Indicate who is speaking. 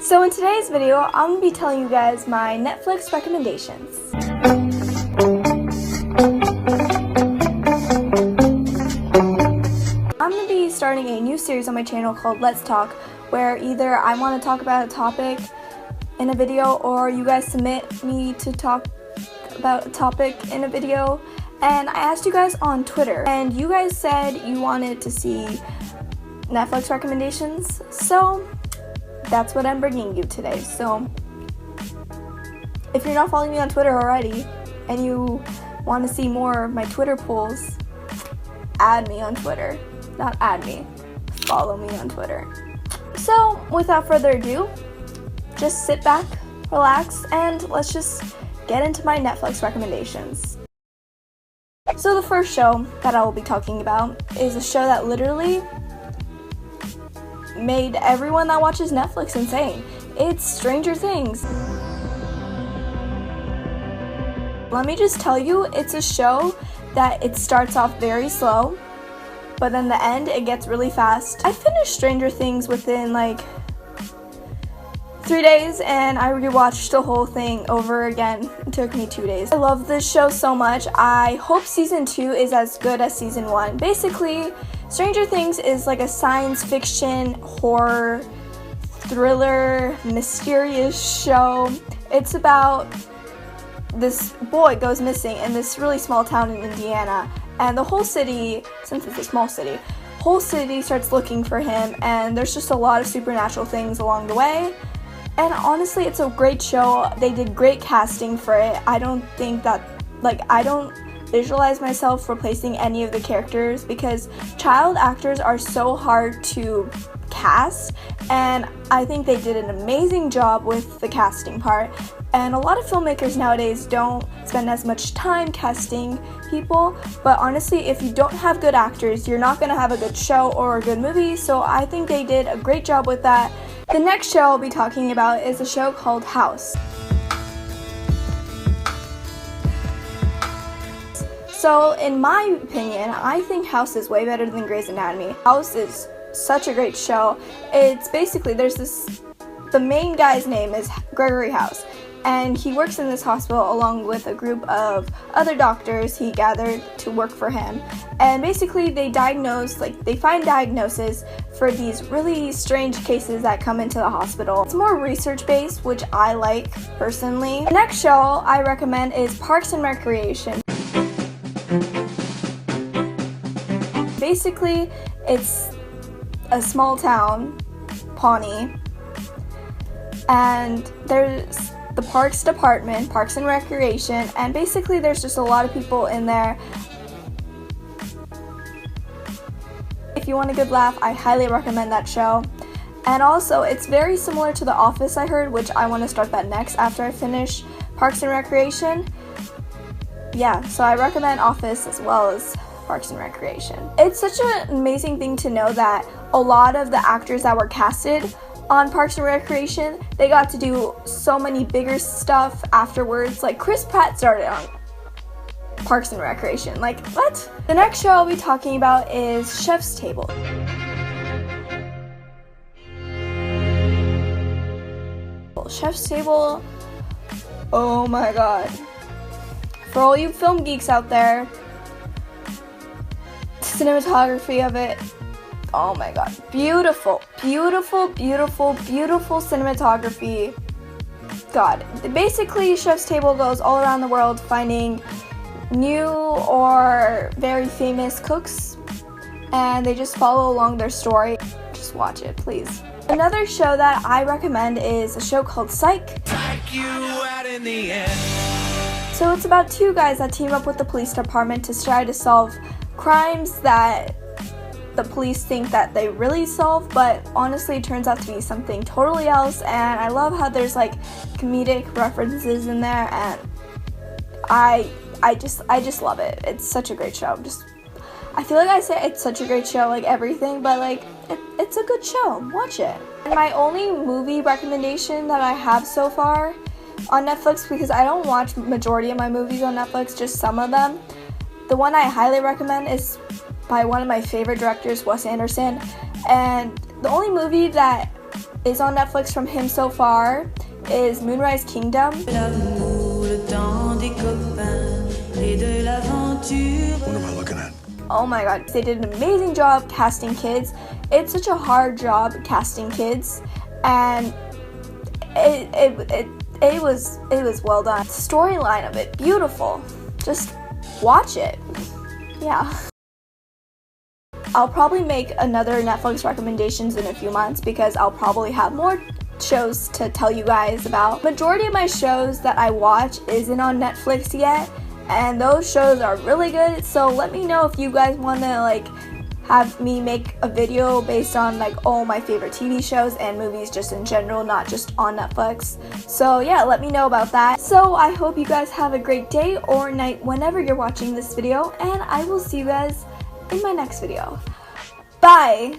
Speaker 1: So in today's video, I'm going to be telling you guys my Netflix recommendations. I'm going to be starting a new series on my channel called Let's Talk, where either I want to talk about a topic in a video or you guys submit me to talk about a topic in a video. And I asked you guys on Twitter, and you guys said you wanted to see Netflix recommendations, so that's what I'm bringing you today. So if you're not following me on Twitter already and you want to see more of my Twitter polls, add me on Twitter. Not add me, follow me on Twitter. So without further ado, just sit back, relax, and let's just get into my Netflix recommendations. So the first show that I will be talking about is a show that literally made everyone that watches Netflix insane. It's Stranger Things. Let me just tell you, it's a show that it starts off very slow, but then the end, it gets really fast. I finished Stranger Things within like 3 days, and I rewatched the whole thing over again. It took me 2 days. I love this show so much. I hope season 2 is as good as season 1. Basically, Stranger Things is like a science fiction, horror, thriller, mysterious show. It's about this boy goes missing in this really small town in Indiana, and the whole city, since it's a small city, whole city starts looking for him, and there's just a lot of supernatural things along the way. And honestly, it's a great show. They did great casting for it. I don't visualize myself replacing any of the characters because child actors are so hard to cast, and I think they did an amazing job with the casting part. And a lot of filmmakers nowadays don't spend as much time casting people, but honestly, if you don't have good actors, you're not going to have a good show or a good movie, so I think they did a great job with that. The next show I'll be talking about is a show called House. So in my opinion, I think House is way better than Grey's Anatomy. House is such a great show. It's basically, the main guy's name is Gregory House, and he works in this hospital along with a group of other doctors he gathered to work for him. And basically they find diagnoses for these really strange cases that come into the hospital. It's more research-based, which I like personally. The next show I recommend is Parks and Recreation. Basically, it's a small town, Pawnee, and there's the Parks Department, Parks and Recreation, and basically there's just a lot of people in there. If you want a good laugh, I highly recommend that show. And also, it's very similar to The Office, I heard, which I want to start that next after I finish Parks and Recreation. Yeah, so I recommend Office as well as Parks and Recreation. It's such an amazing thing to know that a lot of the actors that were casted on Parks and Recreation, they got to do so many bigger stuff afterwards. Like Chris Pratt started on Parks and Recreation. Like, what? The next show I'll be talking about is Chef's Table. Chef's Table, oh my god. For all you film geeks out there, cinematography of it, oh my god, beautiful, beautiful, beautiful, beautiful cinematography. God, basically Chef's Table goes all around the world finding new or very famous cooks, and they just follow along their story. Just watch it, please. Another show that I recommend is a show called Psych. So it's about two guys that team up with the police department to try to solve crimes that the police think that they really solve, but honestly it turns out to be something totally else. And I love how there's like comedic references in there, and I just love it. It's such a great show. I feel like I say it's such a great show, like everything, but like it's a good show. Watch it. And my only movie recommendation that I have so far on Netflix, because I don't watch majority of my movies on Netflix, just some of them. The one I highly recommend is by one of my favorite directors, Wes Anderson, and the only movie that is on Netflix from him so far is Moonrise Kingdom.
Speaker 2: What am I looking at?
Speaker 1: Oh my god, they did an amazing job casting kids. It's such a hard job casting kids, and it was well done. The storyline of it, beautiful. Just watch it. Yeah. I'll probably make another Netflix recommendations in a few months because I'll probably have more shows to tell you guys about. Majority of my shows that I watch isn't on Netflix yet, and those shows are really good, so let me know if you guys want to like have me make a video based on like all my favorite TV shows and movies just in general, not just on Netflix. So yeah, let me know about that. So I hope you guys have a great day or night whenever you're watching this video, and I will see you guys in my next video. Bye!